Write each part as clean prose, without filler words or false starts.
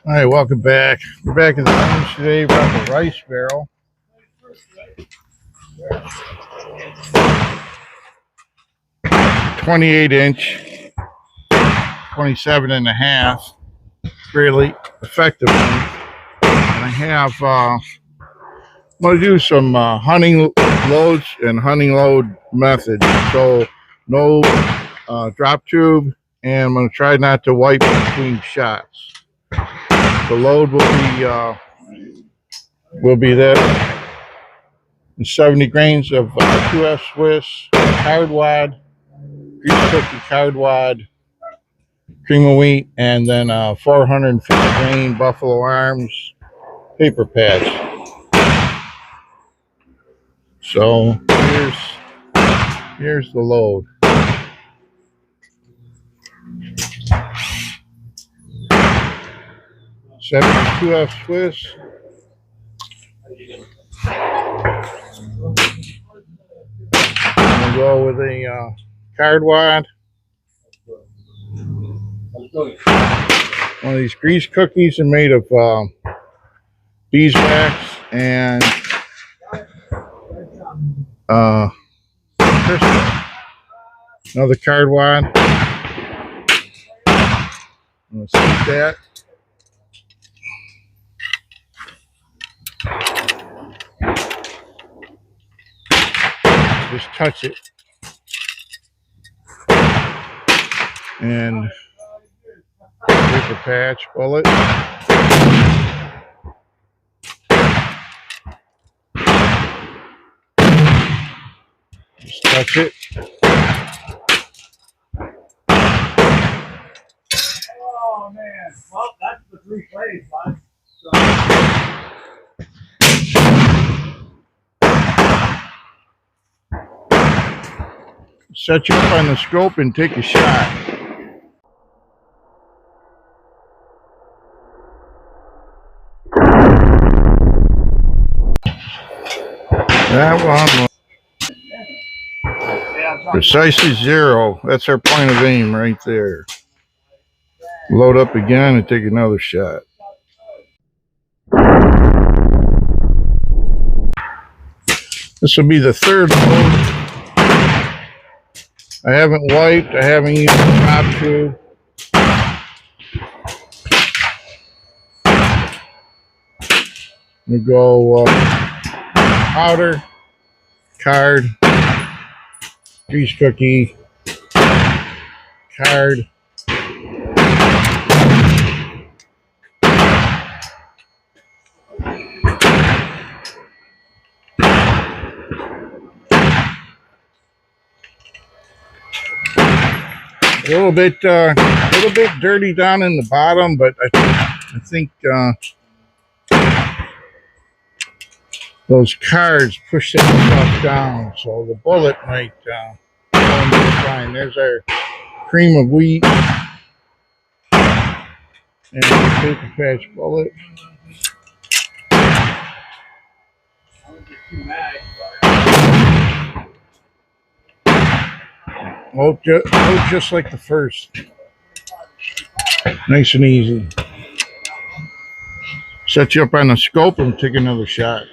All right, welcome back. We're back in the range today. We're at the rice barrel. 28-inch, 27 and a half, really effective one. And I have, I'm going to do some hunting loads and hunting load methods. So no drop tube, and I'm going to try not to wipe between shots. The load will be there. 70 grains of 2F Swiss card wad, grease cookie card wad, cream of wheat, and then 450 grain Buffalo Arms paper patch. So here's the load. Seventy 2F Swiss. We'll go with a card wad. One of these grease cookies are made of beeswax and another card wad. Let's see that. Just touch it. And paper patch bullet. Just touch it. Oh man, well that's the 3 plays, bud. Set you up on the scope and take a shot. That one was precisely 0. That's our point of aim right there. Load up again and take another shot. This will be the third load. I haven't wiped. I haven't used the drop tube. We go powder, card, grease cookie, card, a little bit dirty down in the bottom, but I think those cards push that stuff down, so the bullet might go just fine. There's our cream of wheat and paper patch bullet. Oh, just like the first. Nice and easy. Set you up on the scope and take another shot.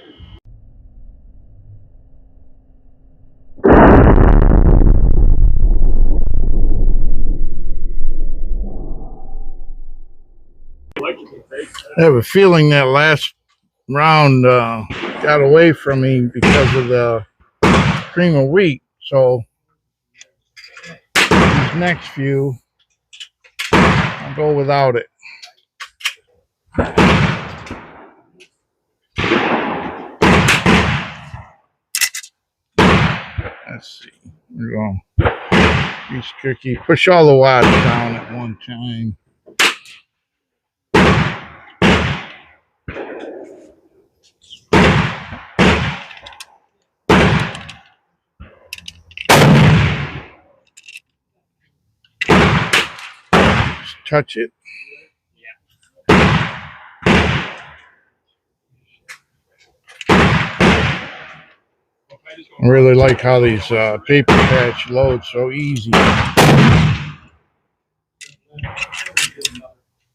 I have a feeling that last round got away from me because of the cream of wheat. So these next few, I'll go without it. Let's see. We're going grease cookie. Push all the wads down at one time. Touch it. I really like how these paper patch load so easy.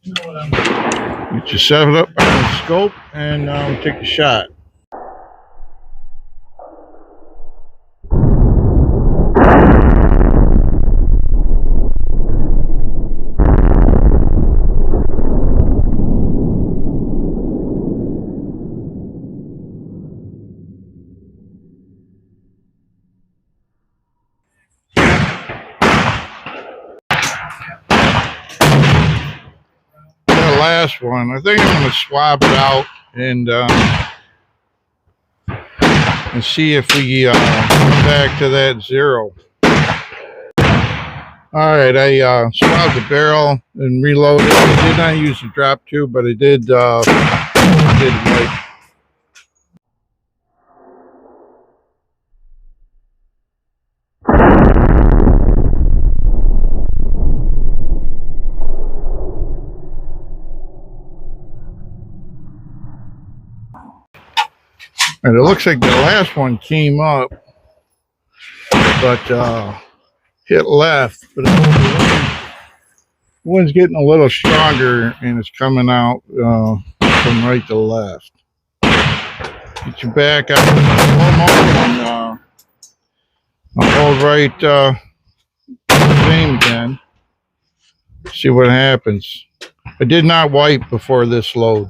Get you set up on the scope, and we'll take a shot. Last one. I think I'm going to swab it out and see if we come back to that 0. All right, I swabbed the barrel and reloaded. I did not use the drop tube, but I did wipe. And it looks like the last one came up, but hit left. But the wind's getting a little stronger, and it's coming out from right to left. Get you back out to the slow mo, and I'll hold right same again. See what happens. I did not wipe before this load.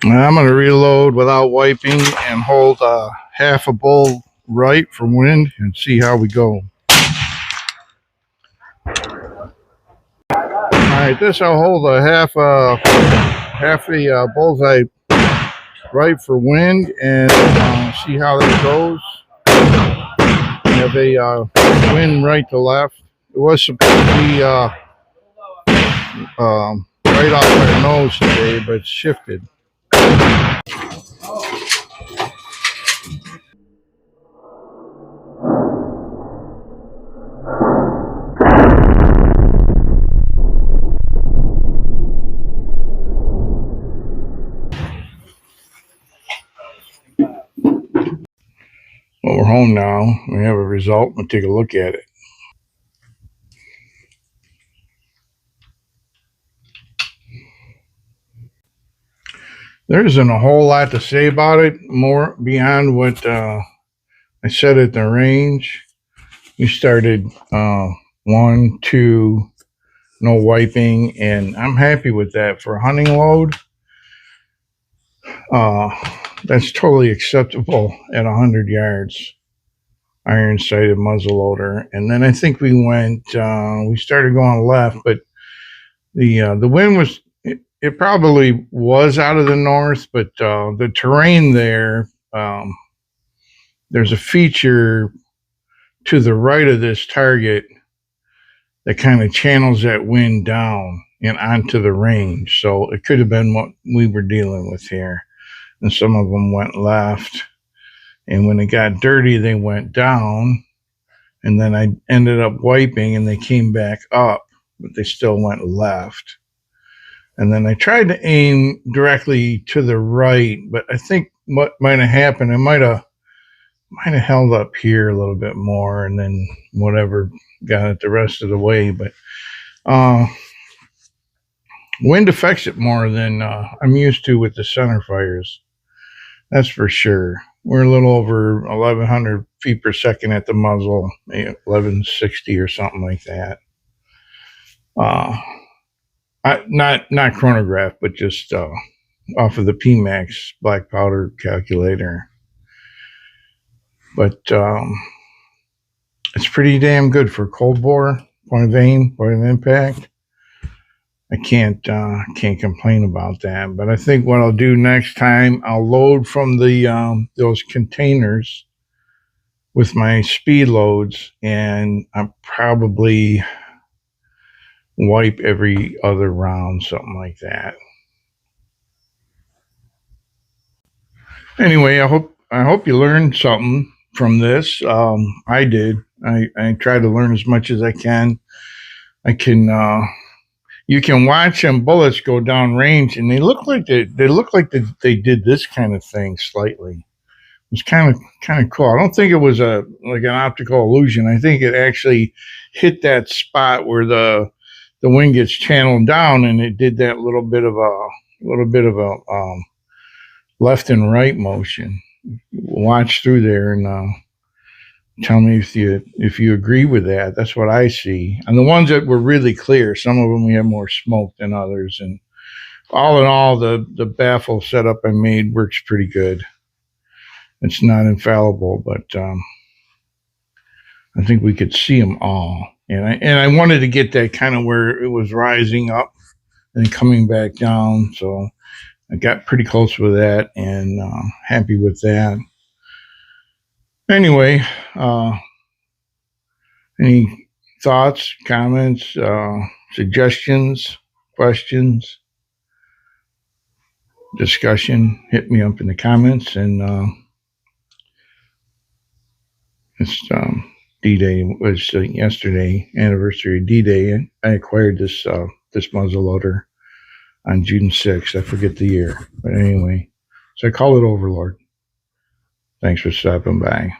I'm going to reload without wiping and hold half a bowl right for wind and see how we go. Alright, this I'll hold a half a bullseye right for wind and see how that goes. Have a wind right to left. It was supposed to be right off my nose today, but it's shifted. Well, we're home now. We have a result. We'll take a look at it. There isn't a whole lot to say about it, more beyond what I said at the range. We started 1, 2, no wiping, and I'm happy with that for a hunting load. That's totally acceptable at 100 yards. Iron sighted muzzleloader, and then I think we went. We started going left, but the wind was. It probably was out of the north, but the terrain there. There's a feature to the right of this target that kind of channels that wind down and onto the range. So it could have been what we were dealing with here. And some of them went left. And when it got dirty, they went down. And then I ended up wiping and they came back up, but they still went left. And then I tried to aim directly to the right, but I think what might have happened, it might have held up here a little bit more, and then whatever got it the rest of the way. But wind affects it more than I'm used to with the center fires. That's for sure. We're a little over 1,100 feet per second at the muzzle, 1160 or something like that. Not chronograph, but just off of the PMAX black powder calculator. But it's pretty damn good for cold bore, point of aim, point of impact. I can't complain about that. But I think what I'll do next time, I'll load from the those containers with my speed loads, and I'll probably wipe every other round, something like that. Anyway, I hope you learned something from this. I did. I try to learn as much as I can. you can watch them bullets go down range, and they look like they did this kind of thing slightly. It's kind of cool. I don't think it was like an optical illusion. I think it actually hit that spot where the wind gets channeled down, and it did that little bit of a left and right motion. Watch through there and tell me if you agree with that. That's what I see. And the ones that were really clear, some of them we have more smoke than others. And all in all, the baffle setup I made works pretty good. It's not infallible, but I think we could see them all. And I wanted to get that kind of where it was rising up and coming back down. So I got pretty close with that, and happy with that. Anyway, any thoughts, comments, suggestions, questions, discussion? Hit me up in the comments. And it's D-Day was yesterday, anniversary of D-Day. I acquired this muzzleloader on June 6th. I forget the year, but anyway, so I call it Overlord. Thanks for stopping by.